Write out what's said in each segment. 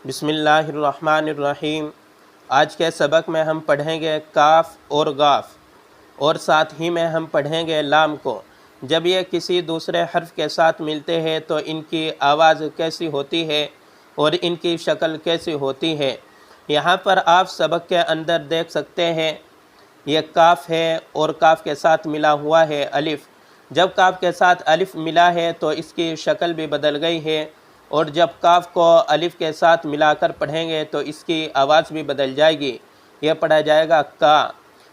بسم اللہ الرحمن الرحیم۔ آج کے سبق میں ہم پڑھیں گے کاف اور غاف، اور ساتھ ہی میں ہم پڑھیں گے لام کو۔ جب یہ کسی دوسرے حرف کے ساتھ ملتے ہیں تو ان کی آواز کیسی ہوتی ہے اور ان کی شکل کیسی ہوتی ہے۔ یہاں پر آپ سبق کے اندر دیکھ سکتے ہیں یہ کاف ہے اور کاف کے ساتھ ملا ہوا ہے الف۔ جب کاف کے ساتھ الف ملا ہے تو اس کی شکل بھی بدل گئی ہے، اور جب کاف کو الف کے ساتھ ملا کر پڑھیں گے تو اس کی آواز بھی بدل جائے گی، یہ پڑھا جائے گا کا۔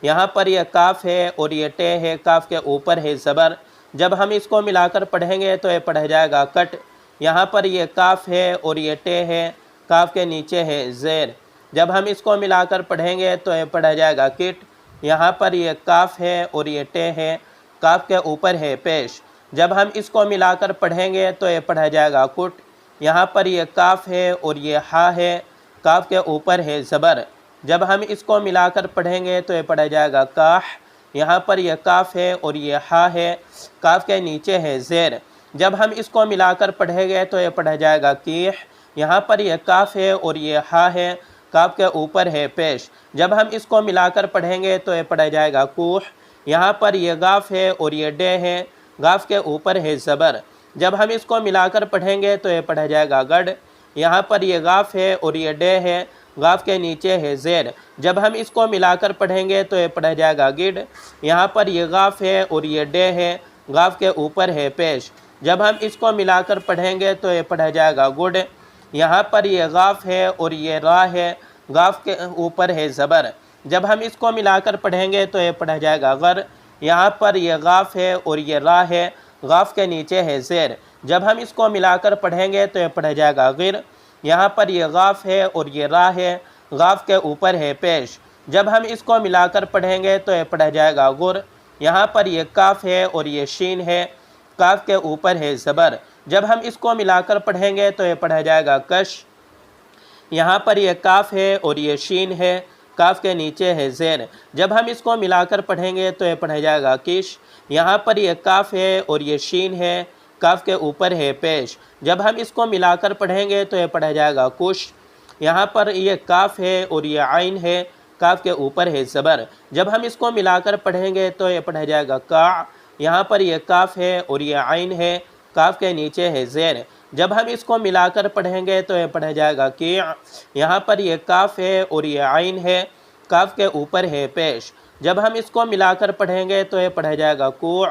یہاں پر یہ کاف ہے اور یہ ٹے ہے، کاف کے اوپر ہے زبر۔ جب ہم اس کو ملا کر پڑھیں گے تو یہ پڑھا جائے گا کٹ۔ یہاں پر یہ کاف ہے اور یہ ٹے ہے، کاف کے نیچے ہے زیر۔ جب ہم اس کو ملا کر پڑھیں گے تو یہ پڑھا جائے گا کٹ۔ یہاں پر یہ کاف ہے اور یہ ٹے ہے، کاف کے اوپر ہے پیش۔ جب ہم اس کو ملا کر پڑھیں گے تو یہ پڑھا جائے گا کٹ۔ یہاں پر یہ کاف ہے اور یہ ہا ہے، کاف کے اوپر ہے زبر۔ جب ہم اس کو ملا کر پڑھیں گے تو یہ پڑھا جائے گا کاح۔ یہاں پر یہ کاف ہے اور یہ ہا ہے، کاف کے نیچے ہے زیر۔ جب ہم اس کو ملا کر پڑھیں گے تو یہ پڑھا جائے گا کیح۔ یہاں پر یہ کاف ہے اور یہ ہا ہے، کاف کے اوپر ہے پیش۔ جب ہم اس کو ملا کر پڑھیں گے تو یہ پڑھا جائے گا کوح۔ یہاں پر یہ غاف ہے اور یہ ڈے ہے، غاف کے اوپر ہے زبر۔ جب ہم اس کو ملا کر پڑھیں گے تو یہ پڑھا جائے گا گڑ۔ یہاں پر یہ غاف ہے اور یہ ڈے ہے، غاف کے نیچے ہے زیر۔ جب ہم اس کو ملا کر پڑھیں گے تو یہ پڑھا جائے گا گڈ۔ یہاں پر یہ غاف ہے اور یہ ڈے ہے، غاف کے اوپر ہے پیش۔ جب ہم اس کو ملا کر پڑھیں گے تو یہ پڑھا جائے گا گڈ۔ یہاں پر یہ غاف ہے اور یہ را ہے، غاف کے اوپر ہے زبر۔ جب ہم اس کو ملا کر پڑھیں گے تو یہ پڑھا جائے گا غر۔ یہاں پر یہ غاف ہے اور یہ را ہے، غاف کے نیچے ہے زیر۔ جب ہم اس کو ملا کر پڑھیں گے تو یہ پڑھا جائے گا غر۔ یہاں پر یہ غاف ہے اور یہ را ہے، غاف کے اوپر ہے پیش۔ جب ہم اس کو ملا کر پڑھیں گے تو یہ پڑھا جائے گا غر۔ یہاں پر یہ کاف ہے اور یہ شین ہے، کاف کے اوپر ہے زبر۔ جب ہم اس کو ملا کر پڑھیں گے تو یہ پڑھا جائے گا کش۔ یہاں پر یہ کاف ہے اور یہ شین ہے، کاف کے نیچے ہے زیر۔ جب ہم اس کو ملا کر پڑھیں گے تو یہ پڑھا جائے گا کش۔ یہاں پر یہ کاف ہے اور یہ شین ہے، کاف کے اوپر ہے پیش۔ جب ہم اس کو ملا کر پڑھیں گے تو یہ پڑھا جائے گا کش۔ یہاں پر یہ کاف ہے اور یہ عین ہے، کاف کے اوپر ہے زبر۔ جب ہم اس کو ملا کر پڑھیں گے تو یہ پڑھا جائے گا کا۔ یہاں پر یہ کاف ہے اور یہ عین ہے، کاف کے نیچے ہے زیر۔ جب ہم اس کو ملا کر پڑھیں گے تو یہ پڑھا جائے گا کی۔ یہاں پر یہ کاف ہے اور یہ عین ہے، کاف کے اوپر ہے پیش۔ جب ہم اس کو ملا کر پڑھیں گے تو یہ پڑھا جائے گا کو۔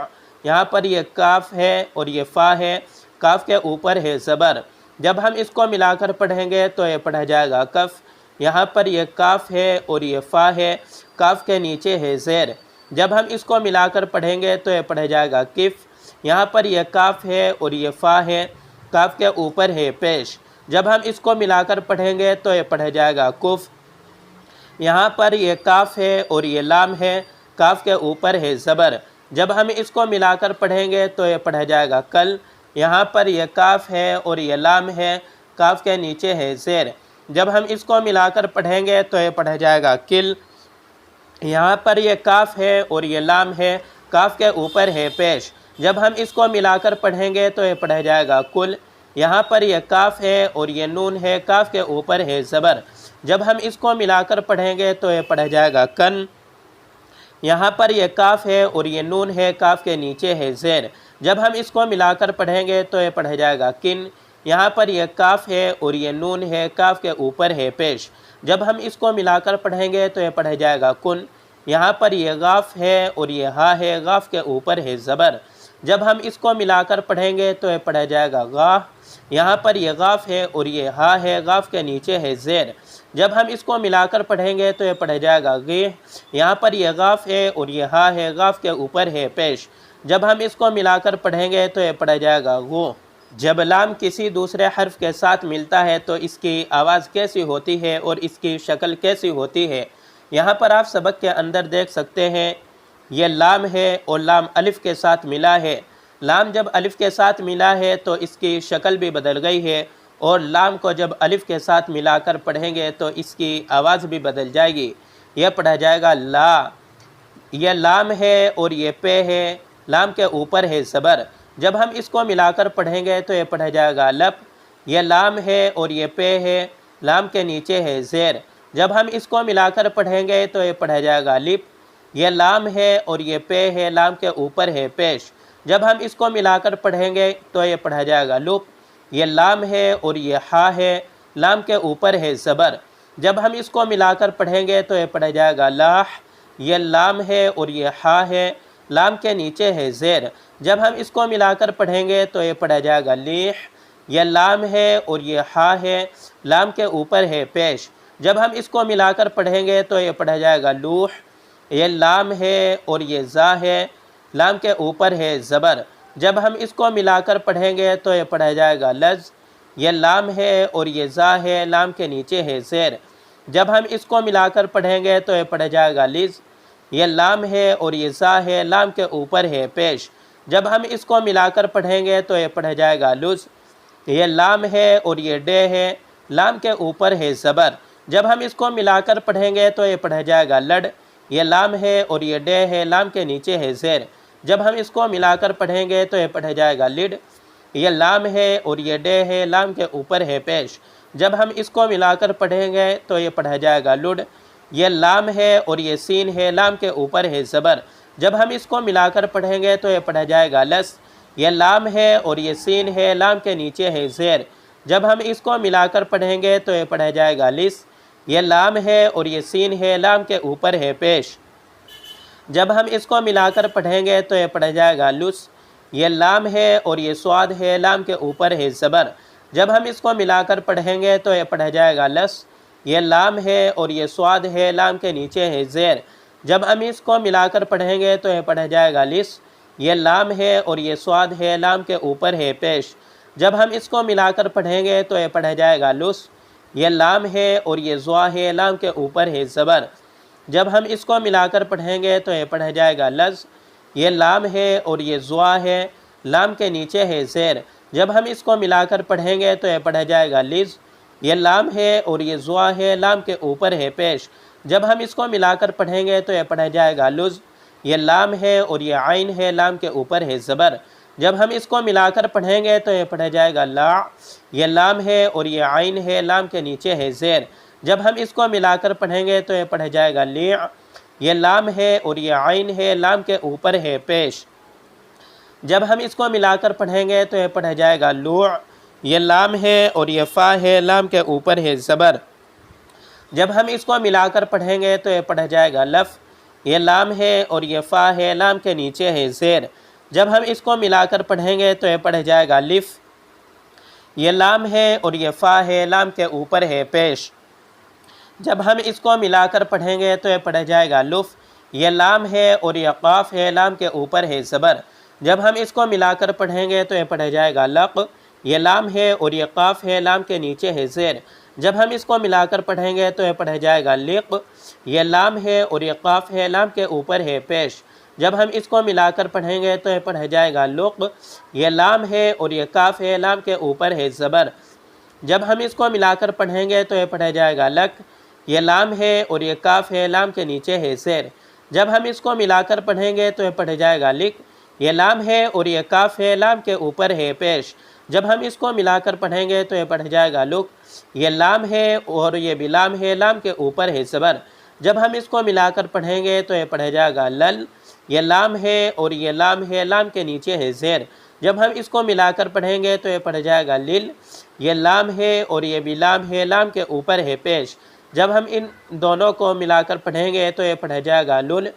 یہاں پر یہ کاف ہے اور یہ فا ہے، کاف کے اوپر ہے زبر۔ جب ہم اس کو ملا کر پڑھیں گے تو یہ پڑھا جائے گا کف۔ یہاں پر یہ کاف ہے اور یہ فا ہے، کاف کے نیچے ہے زیر۔ جب ہم اس کو ملا کر پڑھیں گے تو یہ پڑھا جائے گا کف۔ یہاں پر یہ کاف ہے اور یہ فا ہے، کاف کے اوپر ہے پیش۔ جب ہم اس کو ملا کر پڑھیں گے تو یہ پڑھا جائے گا کف۔ یہاں پر یہ کاف ہے اور یہ لام ہے، کاف کے اوپر ہے زبر۔ جب ہم اس کو ملا کر پڑھیں گے تو یہ پڑھا جائے گا کل۔ یہاں پر یہ کاف ہے اور یہ لام ہے، کاف کے نیچے ہے زیر۔ جب ہم اس کو ملا کر پڑھیں گے تو یہ پڑھا جائے گا کل۔ یہاں پر یہ کاف ہے اور یہ لام ہے، کاف کے اوپر ہے پیش۔ جب ہم اس کو ملا کر پڑھیں گے تو یہ پڑھا جائے گا کل۔ یہاں پر یہ کاف ہے اور یہ نون ہے، کاف کے اوپر ہے زبر۔ جب ہم اس کو ملا کر پڑھیں گے تو یہ پڑھا جائے گا کن۔ یہاں پر یہ کاف ہے اور یہ نون ہے، کاف کے نیچے ہے زیر۔ جب ہم اس کو ملا کر پڑھیں گے تو یہ پڑھا جائے گا کن۔ یہاں پر یہ کاف ہے اور یہ نون ہے، کاف کے اوپر ہے پیش۔ جب ہم اس کو ملا کر پڑھیں گے تو یہ پڑھا جائے گا کن۔ یہاں پر یہ غاف ہے اور یہ ہا ہے، غاف کے اوپر ہے زبر۔ جب ہم اس کو ملا کر پڑھیں گے تو یہ پڑھا جائے گا غاہ۔ یہاں پر یہ غاف ہے اور یہ ہا ہے، غاف کے نیچے ہے زیر۔ جب ہم اس کو ملا کر پڑھیں گے تو یہ پڑھا جائے گا غیح۔ یہاں پر یہ غاف ہے اور یہ ہا ہے، غاف کے اوپر ہے پیش۔ جب ہم اس کو ملا کر پڑھیں گے تو یہ پڑھا جائے گا غو۔ جب لام کسی دوسرے حرف کے ساتھ ملتا ہے تو اس کی آواز کیسی ہوتی ہے اور اس کی شکل کیسی ہوتی ہے۔ یہاں پر آپ سبق کے اندر دیکھ سکتے ہیں یہ لام ہے اور لام الف کے ساتھ ملا ہے۔ لام جب الف کے ساتھ ملا ہے تو اس کی شکل بھی بدل گئی ہے، اور لام کو جب الف کے ساتھ ملا کر پڑھیں گے تو اس کی آواز بھی بدل جائے گی، یہ پڑھا جائے گا لا۔ یہ لام ہے اور یہ پے ہے، لام کے اوپر ہے زبر۔ جب ہم اس کو ملا کر پڑھیں گے تو یہ پڑھا جائے گا لپ۔ یہ لام ہے اور یہ پے ہے، لام کے نیچے ہے زیر، جب ہم اس کو ملا کر پڑھیں گے تو یہ پڑھا جائے گا لپ، یہ لام ہے اور یہ پے ہے، لام کے اوپر ہے پیش، جب ہم اس کو ملا کر پڑھیں گے تو یہ پڑھا جائے گا لپ، یہ لام ہے اور یہ ہا ہے، لام کے اوپر ہے زبر، جب ہم اس کو ملا کر پڑھیں گے تو یہ پڑھا جائے گا لاح، یہ لام ہے اور یہ ہا ہے، لام کے نیچے ہے زیر، جب ہم اس کو ملا کر پڑھیں گے تو یہ پڑھا جائے گا لیح، یہ لام ہے اور یہ ہا ہے، لام کے اوپر ہے پیش، جب ہم اس کو ملا کر پڑھیں گے تو یہ پڑھا جائے گا لوح، یہ لام ہے اور یہ زا ہے، لام کے اوپر ہے زبر، جب ہم اس کو ملا کر پڑھیں گے تو یہ پڑھا جائے گا لز، یہ لام ہے اور یہ زا ہے، لام کے نیچے ہے زیر، جب ہم اس کو ملا کر پڑھیں گے تو یہ پڑھا جائے گا لز، یہ لام ہے اور یہ زا ہے، لام کے اوپر ہے پیش، جب ہم اس کو ملا کر پڑھیں گے تو یہ پڑھا جائے گا لز، یہ لام ہے اور یہ ڈے ہے، لام کے اوپر ہے زبر، جب ہم اس کو ملا کر پڑھیں گے تو یہ پڑھا جائے گا لڈ، یہ لام ہے اور یہ ڈے ہے، لام کے نیچے ہے زیر، جب ہم اس کو ملا کر پڑھیں گے تو یہ پڑھا جائے گا لڈ، یہ لام ہے اور یہ ڈے ہے، لام کے اوپر ہے پیش، جب ہم اس کو ملا کر پڑھیں گے تو یہ پڑھا جائے گا لڈ، یہ لام ہے اور یہ سین ہے، لام کے اوپر ہے زبر، جب ہم اس کو ملا کر پڑھیں گے تو یہ پڑھا جائے گا لس، یہ لام ہے اور یہ سین ہے، لام کے نیچے ہے زیر، جب ہم اس کو ملا کر پڑھیں گے تو یہ پڑھا جائے گا لس، یہ لام ہے اور یہ سین ہے، لام کے اوپر ہے پیش، جب ہم اس کو ملا کر پڑھیں گے تو یہ پڑھا جائے گا لس، یہ لام ہے اور یہ سواد ہے، لام کے اوپر ہے زبر، جب ہم اس کو ملا کر پڑھیں گے تو یہ پڑھا جائے گا لس، یہ لام ہے اور یہ سواد ہے، لام کے نیچے ہے زیر، جب ہم اس کو ملا کر پڑھیں گے تو یہ پڑھا جائے گا لس، یہ لام ہے اور یہ سواد ہے، لام کے اوپر ہے پیش، جب ہم اس کو ملا کر پڑھیں گے تو یہ پڑھا جائے گا لس، یہ لام ہے اور یہ زوا ہے، لام کے اوپر ہے زبر، جب ہم اس کو ملا کر پڑھیں گے تو یہ پڑھا جائے گا لز، یہ لام ہے اور یہ زوا ہے، لام کے نیچے ہے زیر، جب ہم اس کو ملا کر پڑھیں گے تو یہ پڑھا جائے گا لز، یہ لام ہے اور یہ زوا ہے، لام کے اوپر ہے پیش، جب ہم اس کو ملا کر پڑھیں گے تو یہ پڑھا جائے گا لز، یہ لام ہے اور یہ عین ہے، لام کے اوپر ہے زبر، جب ہم اس کو ملا کر پڑھیں گے تو یہ پڑھا جائے گا لا، یہ لام ہے اور یہ عین ہے، لام کے نیچے ہے زیر، جب ہم اس کو ملا کر پڑھیں گے تو یہ پڑھا جائے گا لیع، یہ لام ہے اور یہ عین ہے، لام کے اوپر ہے پیش، جب ہم اس کو ملا کر پڑھیں گے تو یہ پڑھا جائے گا لوع، یہ لام ہے اور یہ فا ہے، لام کے اوپر ہے زبر، جب ہم اس کو ملا کر پڑھیں گے تو یہ پڑھا جائے گا لف، یہ لام ہے اور یہ فا ہے، لام کے نیچے ہے زیر، جب ہم اس کو ملا کر پڑھیں گے تو یہ پڑھا جائے گا لف، یہ لام ہے اور یہ فا ہے، لام کے اوپر ہے پیش، جب ہم اس کو ملا کر پڑھیں گے تو یہ پڑھا جائے گا لف، یہ لام ہے اور یہ قاف ہے، لام کے اوپر ہے زبر، جب ہم اس کو ملا کر پڑھیں گے تو یہ پڑھا جائے گا لق، یہ لام ہے اور یہ قاف ہے، لام کے نیچے ہے زیر، جب ہم اس کو ملا کر پڑھیں گے تو یہ پڑھا جائے گا لق، یہ لام ہے اور یہ قاف ہے، لام کے اوپر ہے پیش، جب ہم اس کو ملا کر پڑھیں گے تو یہ پڑھا جائے گا لق، یہ لام ہے اور یہ کاف ہے، لام کے اوپر ہے زبر، جب ہم اس کو ملا کر پڑھیں گے تو یہ پڑھا جائے گا لک، یہ لام ہے اور یہ کاف ہے، لام کے نیچے ہے زیر، جب ہم اس کو ملا کر پڑھیں گے تو یہ پڑھا جائے گا لک، یہ لام ہے اور یہ کاف ہے، لام کے اوپر ہے پیش، جب ہم اس کو ملا کر پڑھیں گے تو یہ پڑھا جائے گا لک، یہ لام ہے اور یہ بھی لام ہے، لام کے اوپر ہے زبر، جب ہم اس کو ملا کر پڑھیں گے تو یہ پڑھا جائے گا لل، یہ لام ہے اور یہ لام ہے، لام کے نیچے ہے زیر، جب ہم اس کو ملا کر پڑھیں گے تو یہ پڑھا جائے گا لل، یہ لام ہے اور یہ بھی لام ہے، لام کے اوپر ہے پیش، جب ہم ان دونوں کو ملا کر پڑھیں گے تو یہ پڑھا جائے گا لل،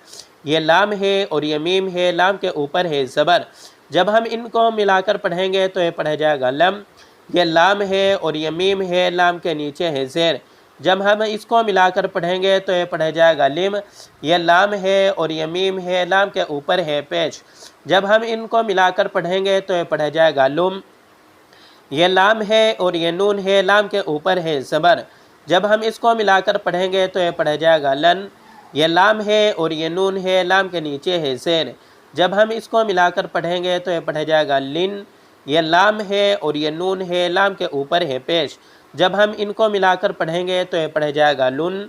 یہ لام ہے اور یہ میم ہے، لام کے اوپر ہے زبر، جب ہم ان کو ملا کر پڑھیں گے تو یہ پڑھا جائے گا لم، یہ لام ہے اور یہ میم ہے، لام کے نیچے ہے زیر، جب ہم اس کو ملا کر پڑھیں گے تو یہ پڑھا جائے گا لم، یہ لام ہے اور یہ میم ہے، لام کے اوپر ہے پیش، جب ہم ان کو ملا کر پڑھیں گے تو یہ پڑھا جائے گا لم، یہ لام ہے اور یہ نون ہے، لام کے اوپر ہے زبر، جب ہم اس کو ملا کر پڑھیں گے تو یہ پڑھا جائے گا لن، یہ لام ہے اور یہ نون ہے، لام کے نیچے ہے زیر، جب ہم اس کو ملا کر پڑھیں گے تو یہ پڑھا جائے گا لن، یہ لام ہے اور یہ نون ہے، لام کے اوپر ہے پیش، جب ہم ان کو ملا کر پڑھیں گے تو یہ پڑھا جائے گا لن،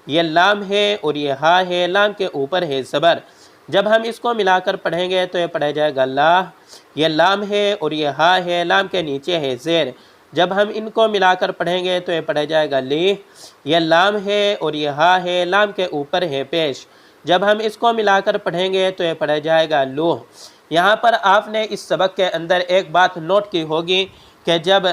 یہ لام ہے اور یہ ہا ہے، لام کے اوپر ہے زبر، جب ہم اس کو ملا کر پڑھیں گے تو یہ پڑھا جائے گا لا، یہ لام ہے اور یہ ہا ہے، لام کے نیچے ہے زیر، جب ہم ان کو ملا کر پڑھیں گے تو یہ پڑھا جائے گا لی، یہ لام ہے اور یہ ہا ہے، لام کے اوپر ہے پیش، جب ہم اس کو ملا کر پڑھیں گے تو یہ پڑھا جائے گا لو۔ یہاں پر آپ نے اس سبق کے اندر ایک بات نوٹ کی ہوگی کہ جب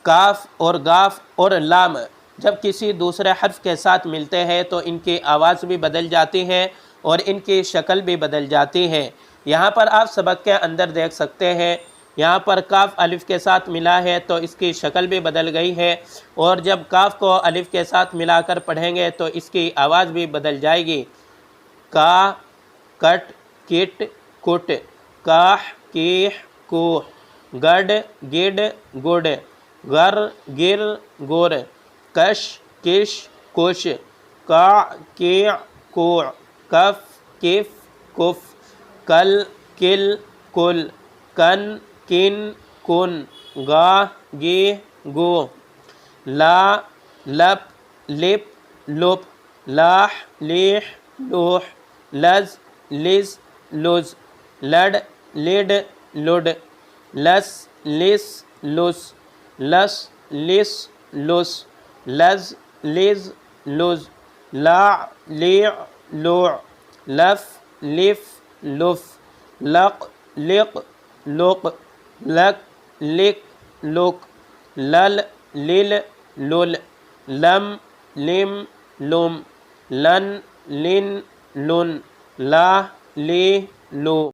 کاف اور گاف اور لام جب کسی دوسرے حرف کے ساتھ ملتے ہیں تو ان کی آواز بھی بدل جاتی ہے اور ان کی شکل بھی بدل جاتی ہے۔ یہاں پر آپ سبق کے اندر دیکھ سکتے ہیں، یہاں پر کاف الف کے ساتھ ملا ہے تو اس کی شکل بھی بدل گئی ہے، اور جب کاف کو الف کے ساتھ ملا کر پڑھیں گے تو اس کی آواز بھی بدل جائے گی۔ کا، کٹ، کٹ، کٹ، کاح، کیح، کوح، گڈ، گڈ، گڈ، گر، گر، گور، کش، کش، کش، کاع، کیع، کوع، کف، کف، کف، کل، کل، کل، کن، کن، کن، گاہ، گیہ، گوہ، لا، لپ، لپ، لپ، لاح، لیح، لوح، لز، لز، لز، لڈ، لڈ، لڈ، لس، لس، لس، لس، لس، لس، لز، لز، لز، لاع، لیع، لوع، لف، لف، لف، لق، لق، لق، لک، لک، لک، لل، لل، لل، لم، لم، لم، لن، لن، لن، لا، لی، لو۔